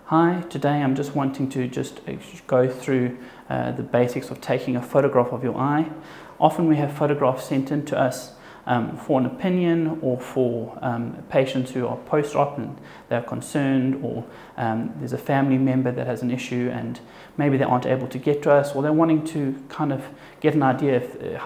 Hi, today I'm just wanting to go through the basics of taking a photograph of your eye. Often we have photographs sent in to us for an opinion, or for patients who are post-op and they're concerned, or there's a family member that has an issue and maybe they aren't able to get to us, or they're wanting to kind of get an idea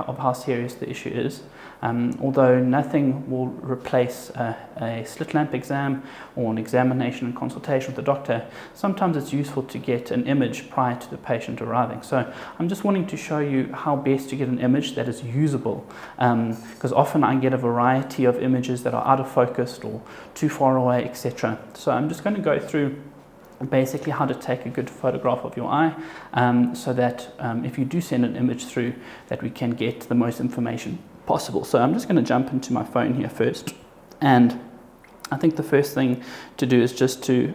of how serious the issue is. Although nothing will replace a slit lamp exam or an examination and consultation with the doctor, sometimes it's useful to get an image prior to the patient arriving. So I'm just wanting to show you how best to get an image that is usable, because often I get a variety of images that are out of focus or too far away, etc. So I'm just going to go through basically how to take a good photograph of your eye, so that if you do send an image through, that we can get the most information possible. So I'm just going to jump into my phone here first, and I think the first thing to do is just to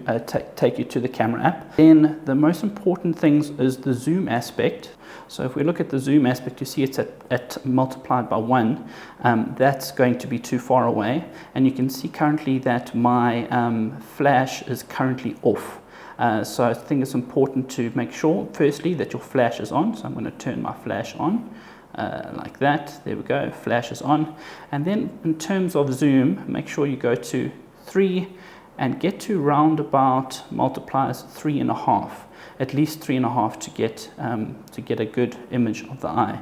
take you to the camera app. Then the most important things is the zoom aspect. So if we look at the zoom aspect, you see it's at multiplied by 1. That's going to be too far away, and you can see currently that my flash is currently off. So I think it's important to make sure firstly that your flash is on. So I'm going to turn my flash on. Like that, there we go, flash is on. And then in terms of zoom, make sure you go to 3 and get to round about multipliers 3.5, at least 3.5 to get a good image of the eye.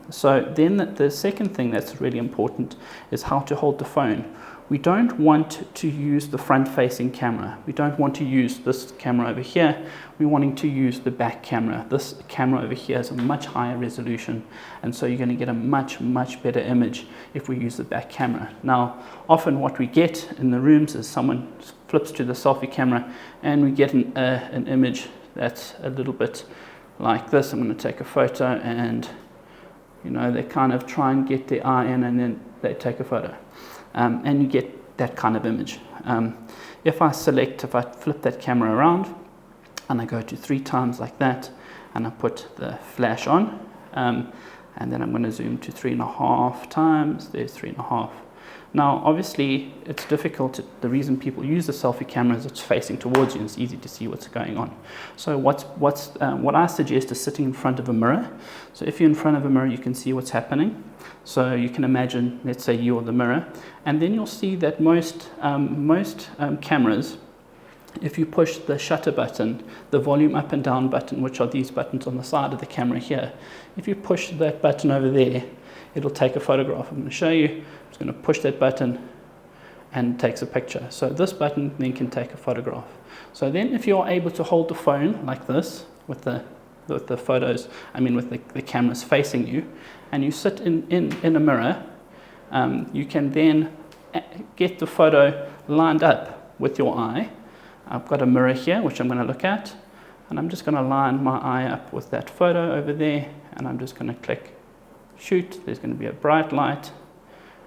So then the second thing that's really important is how to hold the phone. We don't want to use the front-facing camera. We don't want to use this camera over here. We're wanting to use the back camera. This camera over here has a much higher resolution, and so you're going to get a much better image if we use the back camera. Now, often what we get in the rooms is someone flips to the selfie camera and we get an image that's a little bit like this. I'm going to take a photo, and they kind of try and get their eye in, and then they take a photo. And you get that kind of image. If I flip that camera around and I go to 3 times like that, and I put the flash on, and then I'm going to zoom to 3.5 times, there's 3.5. Now obviously it's difficult, the reason people use the selfie camera is it's facing towards you and it's easy to see what's going on. So what I suggest is sitting in front of a mirror. So if you're in front of a mirror, you can see what's happening. So you can imagine, let's say you're the mirror, and then you'll see that most cameras, if you push the shutter button, the volume up and down button, which are these buttons on the side of the camera here, if you push that button over there, it'll take a photograph. I'm going to show you. I'm just going to push that button and it takes a picture. So this button then can take a photograph. So then if you're able to hold the phone like this with the photos, with the cameras facing you, and you sit in a mirror, you can then get the photo lined up with your eye. I've got a mirror here which I'm going to look at, and I'm just going to line my eye up with that photo over there, and I'm just going to click shoot. There's going to be a bright light,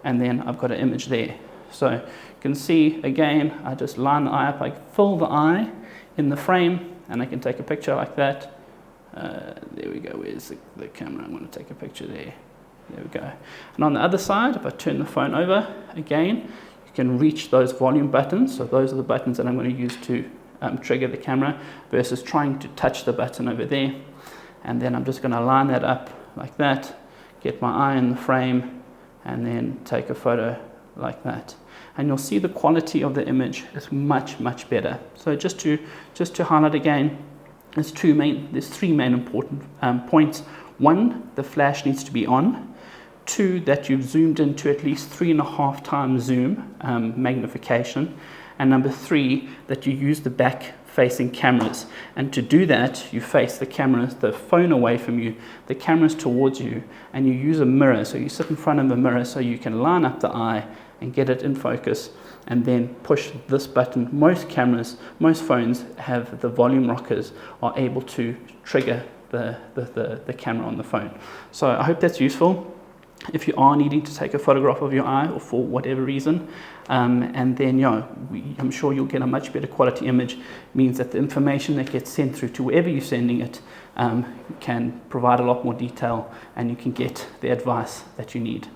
and then I've got an image there. So you can see again, I just line the eye up, I fill the eye in the frame, and I can take a picture like that. There we go, where's the camera? I'm going to take a picture there. There we go. And on the other side, if I turn the phone over again, you can reach those volume buttons. So those are the buttons that I'm going to use to trigger the camera, versus trying to touch the button over there. And then I'm just going to line that up like that, get my eye in the frame, and then take a photo like that. And you'll see the quality of the image is much better. So just to highlight again, there's 3 main important points. 1, the flash needs to be on. 2, that you've zoomed into at least 3.5 times zoom magnification. And number 3, that you use the back facing cameras. And to do that, you face the phone away from you, the cameras towards you, and you use a mirror. So you sit in front of a mirror so you can line up the eye and get it in focus, and then push this button. Most phones have the volume rockers, are able to trigger the camera on the phone. So I hope that's useful if you are needing to take a photograph of your eye, or for whatever reason, and then I'm sure you'll get a much better quality image. Means that the information that gets sent through to wherever you're sending it can provide a lot more detail, and you can get the advice that you need.